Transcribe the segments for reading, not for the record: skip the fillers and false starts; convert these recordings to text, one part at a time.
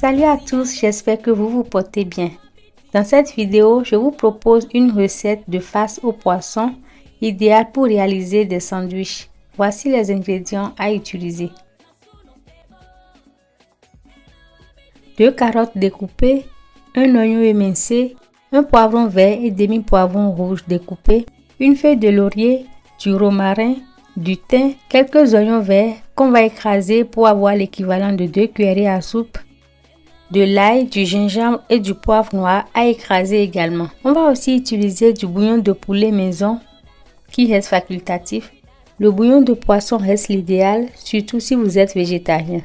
Salut à tous, j'espère que vous vous portez bien. Dans cette vidéo, je vous propose une recette de farce au poisson idéale pour réaliser des sandwichs. Voici les ingrédients à utiliser. 2 carottes découpées, un oignon émincé, un poivron vert et demi-poivron rouge découpé, une feuille de laurier, du romarin, du thym, quelques oignons verts qu'on va écraser pour avoir l'équivalent de 2 cuillerées à soupe, de l'ail, du gingembre et du poivre noir à écraser également. On va aussi utiliser du bouillon de poulet maison qui reste facultatif. Le bouillon de poisson reste l'idéal, surtout si vous êtes végétarien.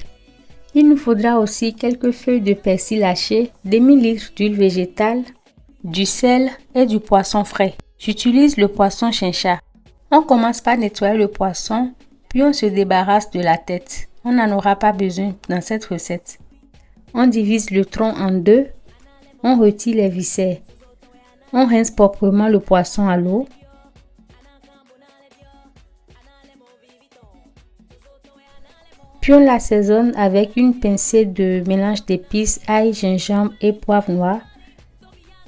Il nous faudra aussi quelques feuilles de persil haché, demi-litre d'huile végétale, du sel et du poisson frais. J'utilise le poisson chinchard. On commence par nettoyer le poisson, puis on se débarrasse de la tête. On n'en aura pas besoin dans cette recette. On divise le tronc en deux, on retire les viscères. On rince proprement le poisson à l'eau. Puis on l'assaisonne avec une pincée de mélange d'épices, ail, gingembre et poivre noir,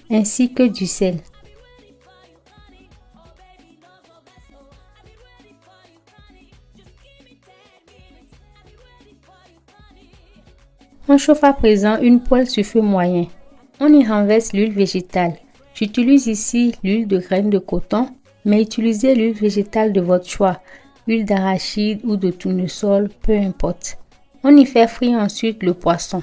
ainsi que du sel. On chauffe à présent une poêle sur feu moyen. On y renverse l'huile végétale. J'utilise ici l'huile de graines de coton, mais utilisez l'huile végétale de votre choix, huile d'arachide ou de tournesol, peu importe. On y fait frire ensuite le poisson.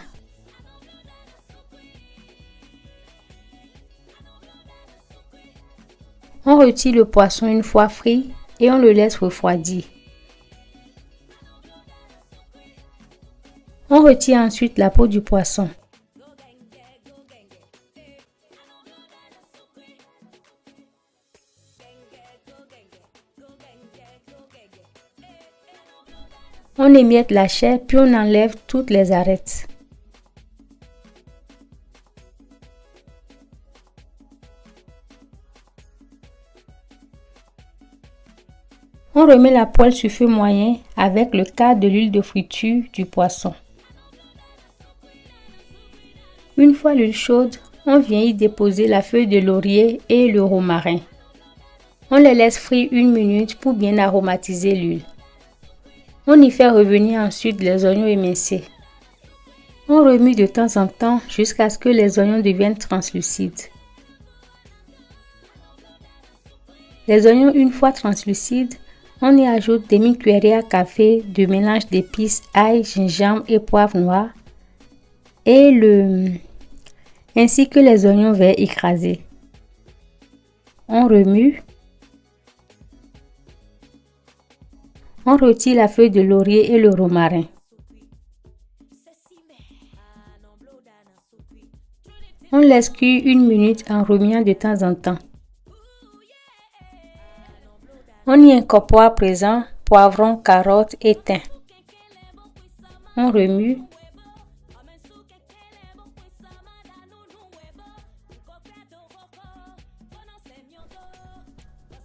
On retire le poisson une fois frit et on le laisse refroidir. On retire ensuite la peau du poisson. On émiette la chair puis on enlève toutes les arêtes. On remet la poêle sur feu moyen avec le quart de l'huile de friture du poisson. Une fois l'huile chaude, on vient y déposer la feuille de laurier et le romarin. On les laisse frire 1 minute pour bien aromatiser l'huile. On y fait revenir ensuite les oignons émincés. On remue de temps en temps jusqu'à ce que les oignons deviennent translucides. Les oignons une fois translucides, on y ajoute demi-cuillerée à café de mélange d'épices, ail, gingembre et poivre noir ainsi que les oignons verts écrasés. On remue. On retire la feuille de laurier et le romarin. On laisse cuire 1 minute en remuant de temps en temps. On y incorpore à présent poivron, carottes et thym. On remue.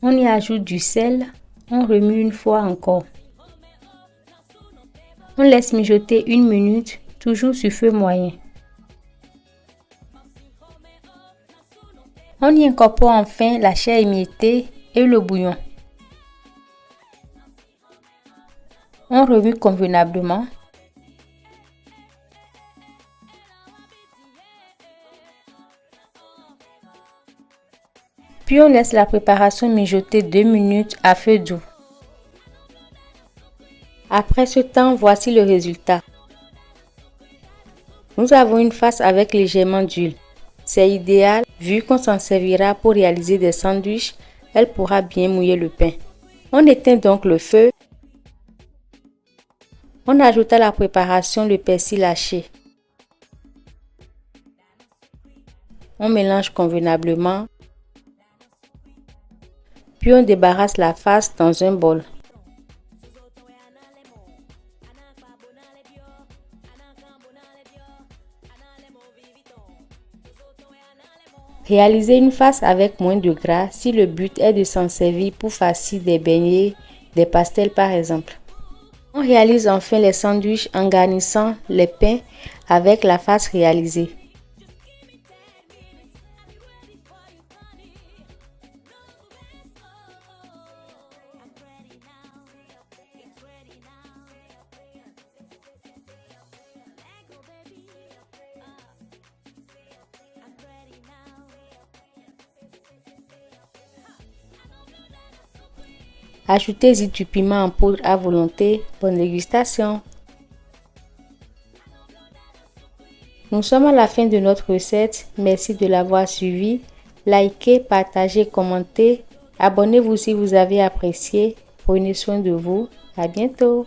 On y ajoute du sel. On remue une fois encore. On laisse mijoter 1 minute, toujours sur feu moyen. On y incorpore enfin la chair émiettée et le bouillon. On remue convenablement. Puis on laisse la préparation mijoter 2 minutes à feu doux. Après ce temps, voici le résultat. Nous avons une farce avec légèrement d'huile. C'est idéal vu qu'on s'en servira pour réaliser des sandwichs, elle pourra bien mouiller le pain. On éteint donc le feu. On ajoute à la préparation le persil haché. On mélange convenablement. Puis on débarrasse la farce dans un bol. Réalisez une farce avec moins de gras si le but est de s'en servir pour farcir des beignets, des pastels par exemple. On réalise enfin les sandwichs en garnissant les pains avec la face réalisée. Ajoutez-y du piment en poudre à volonté. Bonne dégustation! Nous sommes à la fin de notre recette. Merci de l'avoir suivi. Likez, partagez, commentez. Abonnez-vous si vous avez apprécié. Prenez soin de vous. À bientôt!